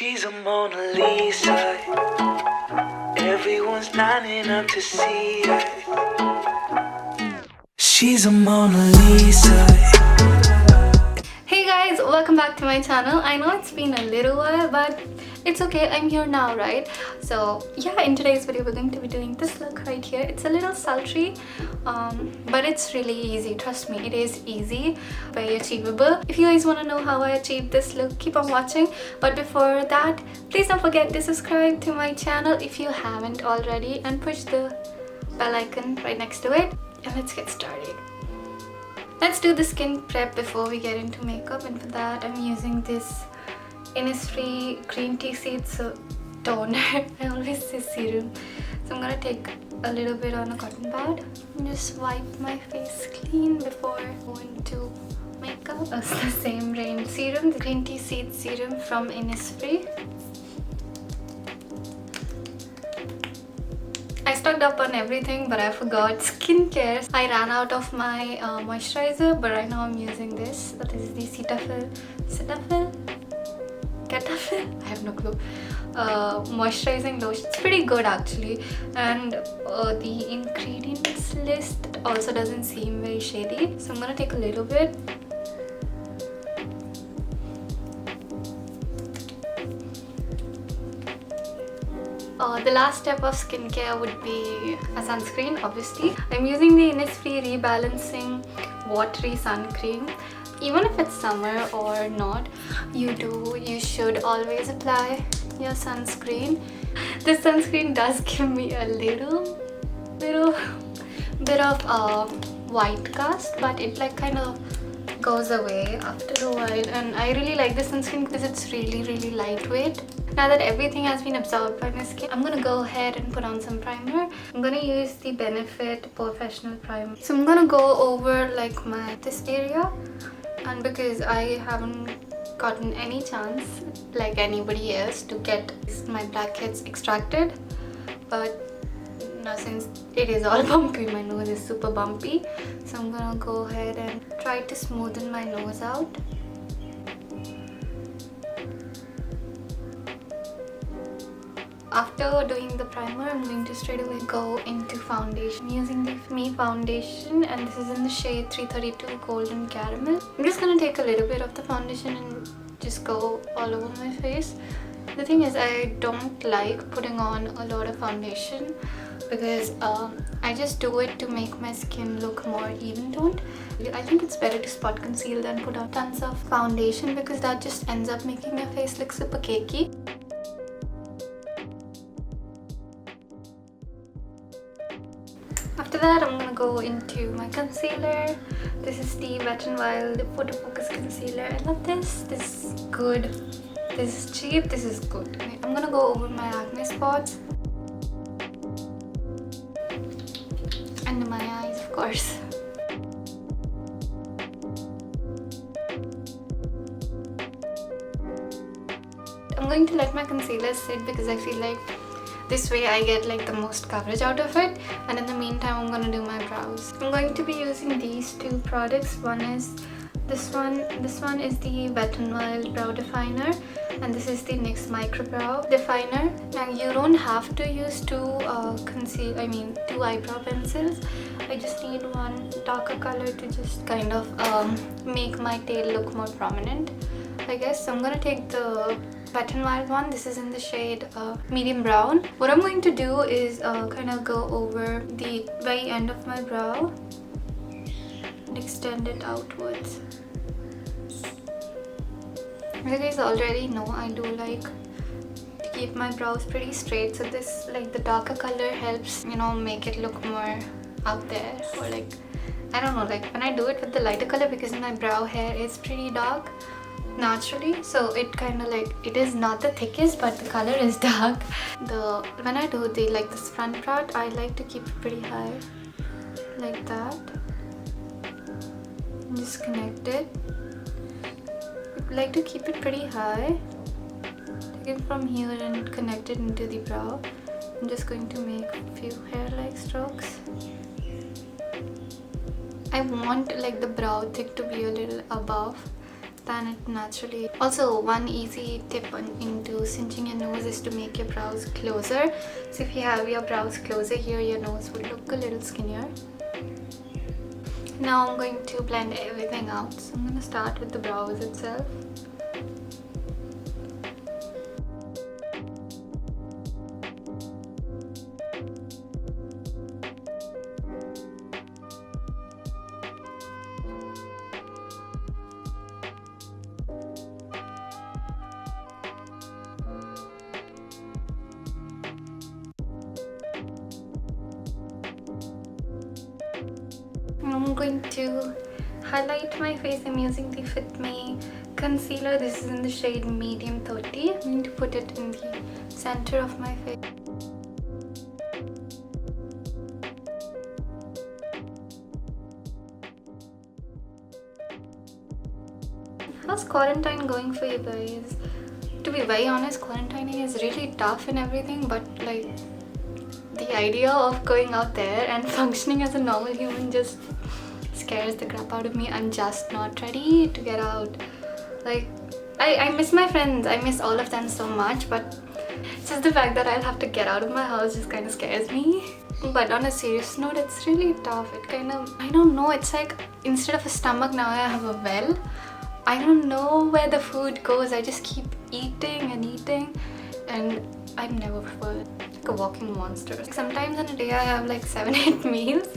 She's a Mona Lisa. Everyone's lining up to see her. She's a Mona Lisa. Hey guys, welcome back to my channel. I know it's been a little while, but it's okay, I'm here now, right? So yeah, in today's video we're going to be doing this look right here. It's a little sultry, but it's really easy. Trust me, it is easy, very achievable. If you guys want to know how I achieved this look, keep on watching. But before that, please don't forget to subscribe to my channel if you haven't already, and push the bell icon right next to it. And let's get started. Let's do the skin prep before we get into makeup, and for that I'm using this Innisfree green tea seeds toner. I always say serum. So I'm gonna take a little bit on a cotton pad and just wipe my face clean before going to makeup. It's the same range serum, the green tea seed serum from Innisfree. I stocked up on everything, but I forgot skincare. I ran out of my moisturizer, but right now I'm using this. This is the Cetaphil? I have no clue. Moisturizing lotion. It's pretty good actually, and the ingredients list also doesn't seem very shady. So I'm gonna take a little bit. The last step of skincare would be a sunscreen, obviously. I'm using the Innisfree Rebalancing Watery Sun Cream. Even if it's summer or not, you should always apply your sunscreen. This sunscreen does give me a little bit of white cast, but it like kind of goes away after a while, and I really like this sunscreen because it's really lightweight. Now that everything has been absorbed by my skin, I'm gonna go ahead and put on some primer. I'm gonna use the Benefit Porefessional primer. So I'm gonna go over like this area, and because I haven't gotten any chance like anybody else to get my blackheads extracted, but now since it is all bumpy, my nose is super bumpy, so I'm gonna go ahead and try to smoothen my nose out. After doing the primer, I'm going to straight away go into foundation. I'm using the FitMe foundation, and this is in the shade 332 Golden Caramel. I'm just gonna take a little bit of the foundation and just go all over my face. The thing is, I don't like putting on a lot of foundation because I just do it to make my skin look more even toned. I think it's better to spot conceal than put on tons of foundation, because that just ends up making your face look super cakey. After that, I'm gonna go into my concealer. This is the WetnWild Photofocus concealer. I love this. This is good. This is cheap. This is good. Okay, I'm gonna go over my acne spots. Under my eyes, of course. I'm going to let my concealer sit because I feel like this way I get like the most coverage out of it, and in the meantime I'm going to do my brows. I'm going to be using these two products. One is this one. This one is the WetnWild Brow Definer, and this is the NYX Micro Brow Definer. Now you don't have to use two eyebrow pencils. I just need one darker color to just kind of make my tail look more prominent, I guess. So I'm going to take the WetnWild one. This is in the shade medium brown. What I'm going to do is kind of go over the very end of my brow and extend it outwards. As you guys already know, I do like to keep my brows pretty straight, so this like the darker color helps, you know, make it look more out there, or like, I don't know, like when I do it with the lighter color, because my brow hair is pretty dark naturally, so it kind of like, it is not the thickest, but the color is dark. When I do the like this front part, I like to keep it pretty high like that. Just connect it. I like to keep it pretty high. Take it from here and connect it into the brow. I'm just going to make a few hair-like strokes. I want like the brow thick to be a little above than it naturally. Also, one easy tip into cinching your nose is to make your brows closer. So if you have your brows closer here, your nose would look a little skinnier. Now I'm going to blend everything out. So I'm going to start with the brows itself. I'm going to highlight my face. I'm using the FitMe concealer. This is in the shade medium 30. I'm going to put it in the center of my face. How's quarantine going for you guys? To be very honest, quarantining is really tough and everything, but like the idea of going out there and functioning as a normal human just scares the crap out of me. I'm just not ready to get out. Like, I miss my friends. I miss all of them so much, but just the fact that I'll have to get out of my house just kind of scares me. But on a serious note, it's really tough. It kind of, I don't know, it's like instead of a stomach, now I have a well. I don't know where the food goes. I just keep eating and eating, and I'm never full. Like a walking monster. Like sometimes in a day I have like 7-8 meals,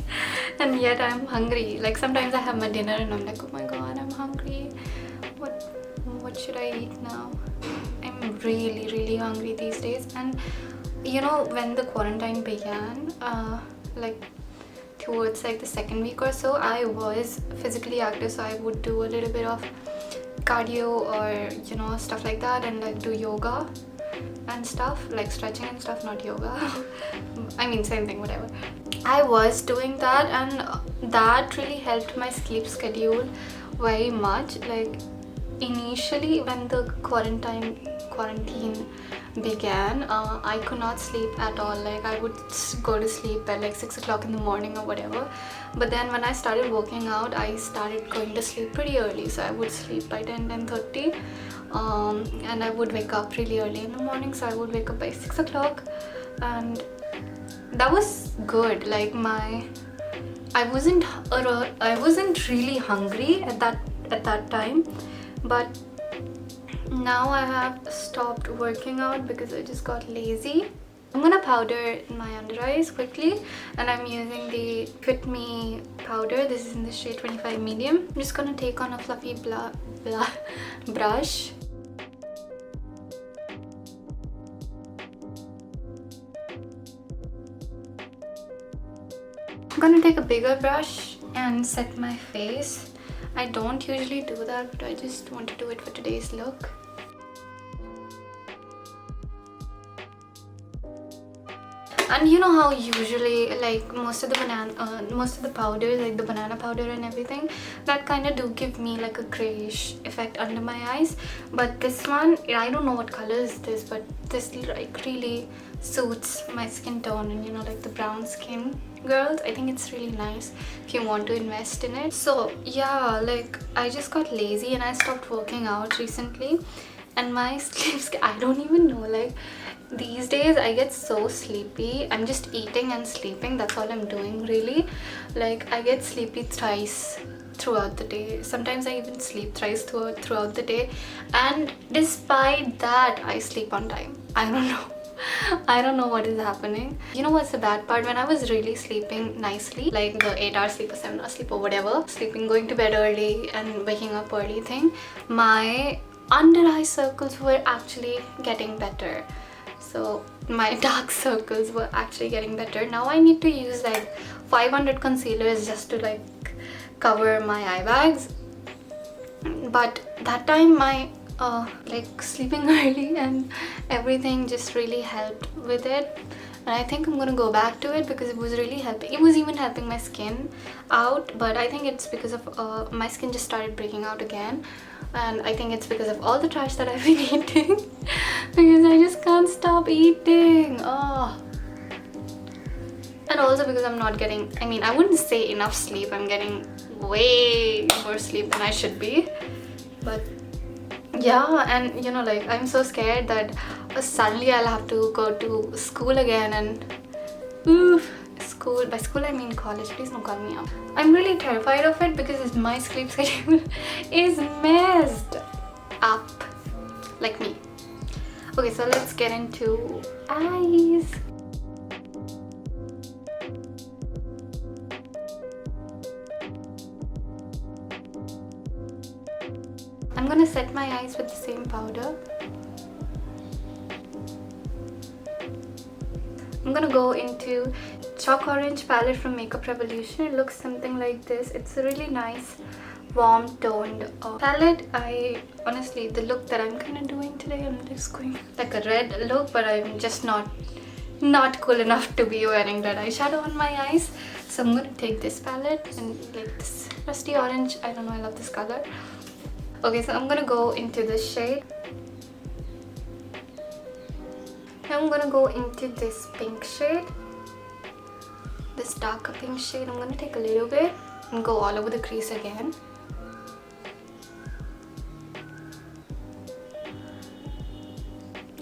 and yet I'm hungry. Like sometimes I have my dinner and I'm like, oh my god, I'm hungry. What should I eat now? I'm really hungry these days. And you know, when the quarantine began, like towards like the second week or so, I was physically active, so I would do a little bit of cardio or you know, stuff like that, and like do yoga and stuff, like stretching and stuff, not yoga. I mean, same thing, whatever. I was doing that, and that really helped my sleep schedule very much. Like initially when the quarantine began, I could not sleep at all. Like I would go to sleep at like 6 o'clock in the morning or whatever. But then when I started working out, I started going to sleep pretty early. So I would sleep by 10:30, and I would wake up really early in the morning. So I would wake up by 6 o'clock, and that was good. Like I wasn't really hungry at that time, but now I have stopped working out because I just got lazy. I'm gonna powder my under eyes quickly, and I'm using the FitMe powder. This is in the shade 25 medium. I'm just gonna take on a fluffy brush. I'm gonna take a bigger brush and set my face. I don't usually do that, but I just want to do it for today's look. And you know how usually like most of the powders, like the banana powder and everything, that kind of do give me like a grayish effect under my eyes. But this one, I don't know what color is this, but this like really suits my skin tone, and you know, like the brown skin girls, I think it's really nice if you want to invest in it. So yeah, like I just got lazy and I stopped working out recently, and my sleep, I don't even know, like these days I get so sleepy. I'm just eating and sleeping, that's all I'm doing really. Like I get sleepy thrice throughout the day. Sometimes I even sleep thrice throughout the day, and despite that I sleep on time. I don't know what is happening. You know what's the bad part? When I was really sleeping nicely, like the 8-hour sleep or 7-hour sleep or whatever, sleeping, going to bed early and waking up early thing, my under eye circles were actually getting better. So my dark circles were actually getting better. Now I need to use like 500 concealers just to like cover my eye bags. But that time my like sleeping early and everything just really helped with it, and I think I'm gonna go back to it because it was really helping. It was even helping my skin out, but I think it's because of my skin just started breaking out again, and I think it's because of all the trash that I've been eating because I just can't stop eating. And also because I'm not getting, I mean, I wouldn't say enough sleep. I'm getting way more sleep than I should be, but Yeah, and you know, like I'm so scared that suddenly I'll have to go to school again and oof, school. By school I mean college. Please don't call me up. I'm really terrified of it because my sleep schedule is messed up like me. Okay, so let's get into eyes. I'm gonna set my eyes with the same powder. I'm gonna go into Choc Orange palette from Makeup Revolution. It looks something like this. It's a really nice warm toned palette. I honestly, the look that I'm kind of doing today, I'm just going like a red look, but I'm just not cool enough to be wearing red eyeshadow on my eyes. So I'm gonna take this palette and like this rusty orange. I don't know, I love this color. Okay, so I'm gonna go into this shade. I'm gonna go into this pink shade, this darker pink shade. I'm gonna take a little bit and go all over the crease again.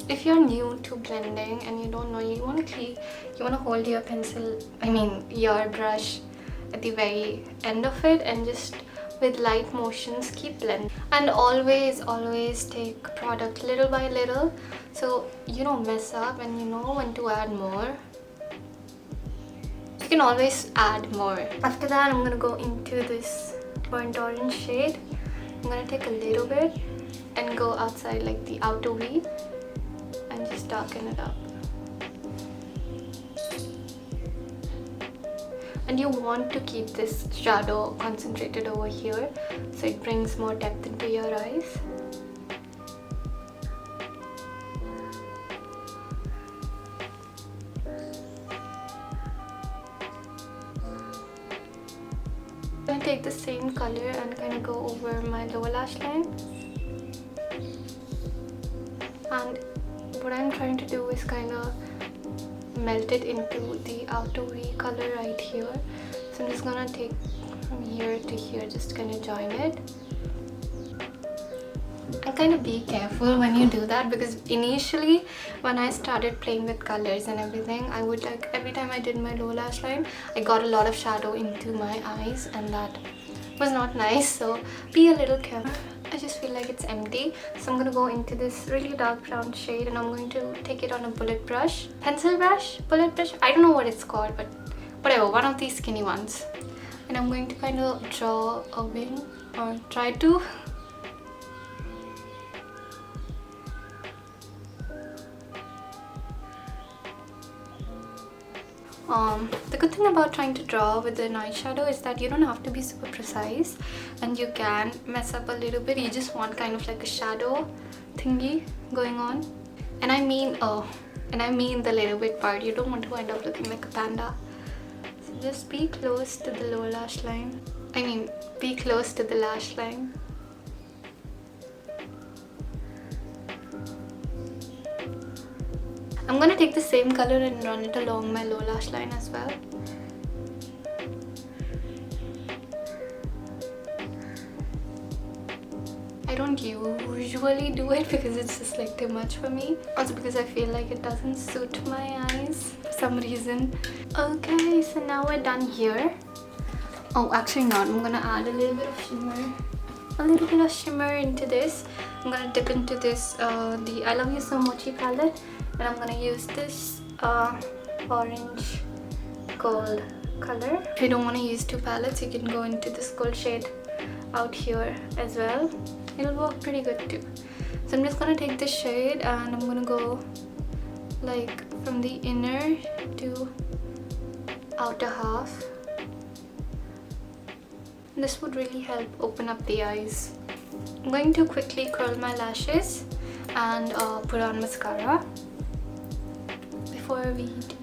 If you're new to blending and you don't know, you want to hold your pencil, your brush at the very end of it and just with light motions keep blending. And always take product little by little so you don't mess up and you know when to add more. You can always add more. After that, I'm gonna go into this burnt orange shade. I'm gonna take a little bit and go outside like the outer V and just darken it up. And you want to keep this shadow concentrated over here so it brings more depth into your eyes. I'm going to take the same color and kind of go over my lower lash line. And what I'm trying to do is kind of melt it into the outer V color right here. So I'm just gonna take from here to here, just kind of join it. And kind of be careful when you do that because initially when I started playing with colors and everything, I would like every time I did my lower lash line, I got a lot of shadow into my eyes and that was not nice. So be a little careful. I just feel like it's empty, so I'm gonna go into this really dark brown shade and I'm going to take it on a bullet brush, pencil brush, bullet brush, I don't know what it's called, but whatever, one of these skinny ones. And I'm going to kind of draw a wing or try to. The good thing about trying to draw with an eyeshadow is that you don't have to be super precise and you can mess up a little bit. You just want kind of like a shadow thingy going on. And I mean the little bit part. You don't want to end up looking like a panda. So just be close to the lower lash line. Be close to the lash line. I'm gonna take the same color and run it along my lower lash line as well. I don't usually do it because it's just like too much for me. Also because I feel like it doesn't suit my eyes for some reason. Okay, so now we're done here. Oh, actually not. I'm gonna add a little bit of shimmer. A little bit of shimmer into this. I'm gonna dip into this, the I Love You So Mochi palette. And I'm gonna use this orange gold color. If you don't want to use two palettes, you can go into this gold shade out here as well. It'll work pretty good too. So I'm just gonna take this shade and I'm gonna go like from the inner to outer half. And this would really help open up the eyes. I'm going to quickly curl my lashes and put on mascara. Before we do,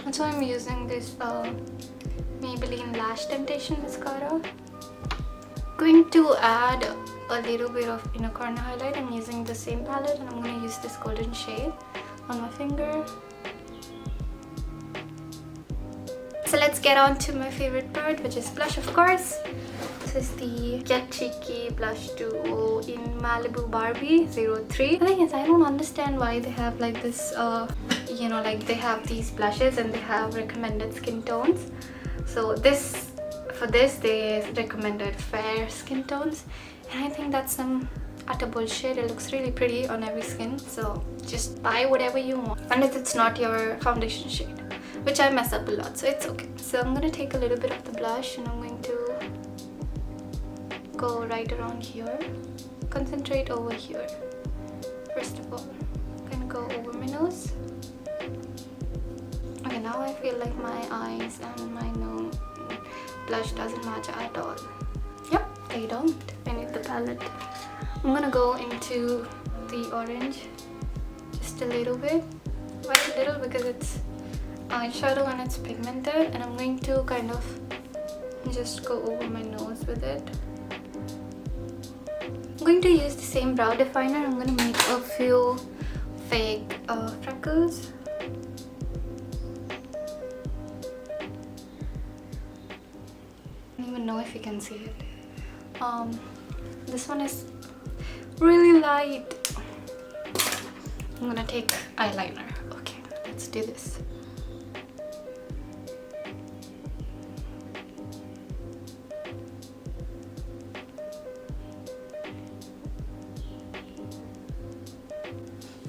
and so I'm using this Maybelline Lash Temptation mascara. Going to add a little bit of inner corner highlight. I'm using the same palette and I'm going to use this golden shade on my finger. So let's get on to my favorite part, which is blush, of course. This is the Get Cheeky Blush Duo in Malibu Barbie 03. The thing is, I don't understand why they have like this, you know, like they have these blushes and they have recommended skin tones. So for this they recommended fair skin tones, and I think that's some utter bullshit. It looks really pretty on every skin, so just buy whatever you want, unless it's not your foundation shade, which I mess up a lot, so it's okay. So I'm gonna take a little bit of the blush and I'm going to go right around here. Concentrate over here. First of all, I'm gonna go over my nose. Okay, now I feel like my eyes and my nose blush doesn't match at all. Yep, they don't. I need the palette. I'm gonna go into the orange just a little bit. Why a little? Because it's eyeshadow and it's pigmented, and I'm going to kind of just go over my nose with it. I'm going to use the same brow definer. I'm going to make a few fake freckles. I don't even know if you can see it. This one is really light. I'm gonna take eyeliner. Okay, let's do this.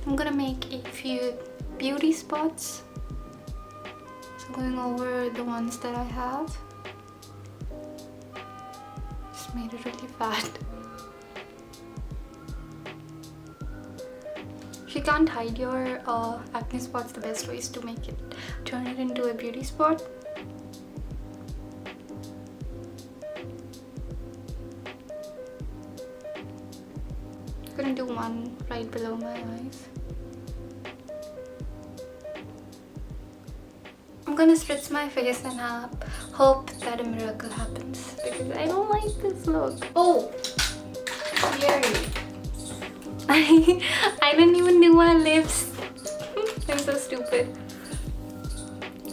I'm gonna make a few beauty spots. So going over the ones that I have. Just made it really fat. If you can't hide your acne spots, the best way is to turn it into a beauty spot. I'm gonna do one right below my eyes. I'm gonna spritz my face and hope that a miracle happens, because I don't like this look. Oh, scary. I didn't even do my lips. I'm so stupid.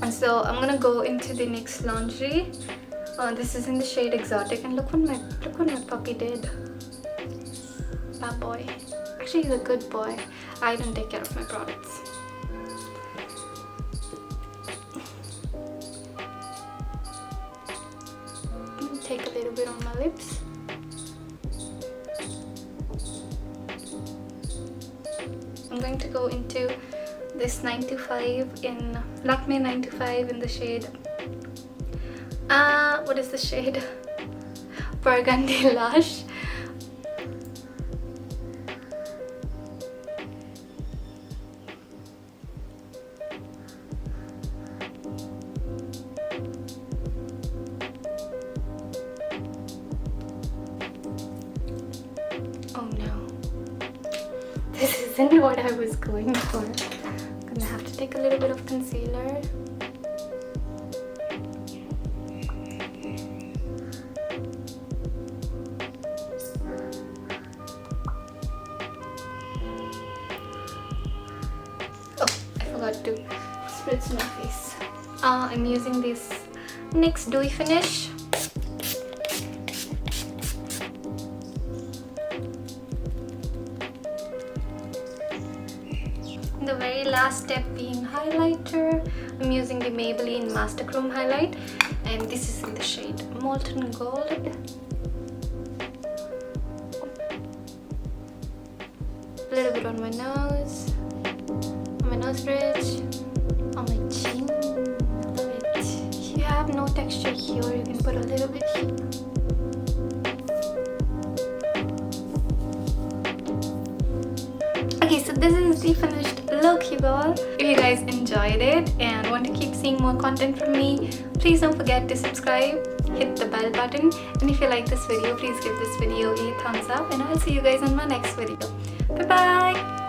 And so I'm gonna go into the NYX Lingerie. This is in the shade Exotic, and look what my puppy did. Bad boy. Actually, he's a good boy. I don't take care of my products. Take a little bit on my lips. I'm going to go into this 925 in Lakme 925 in the shade. What is the shade? Burgundy Lush. Oh no. This isn't what I was going for. I'm gonna have to take a little bit of concealer. Oh, I forgot to spritz my face. I'm using this NYX Dewy Finish. The very last step being highlighter. I'm using the Maybelline Master Chrome highlight, and this is in the shade Molten Gold. A little bit on my nose, on my nose bridge, on my chin. Love it. If you have no texture here, you can put a little bit here. Okay, so this is the finished look, you all. If you guys enjoyed it and want to keep seeing more content from me, please don't forget to subscribe, hit the bell button, and if you like this video, please give this video a thumbs up, and I'll see you guys in my next video. Bye bye.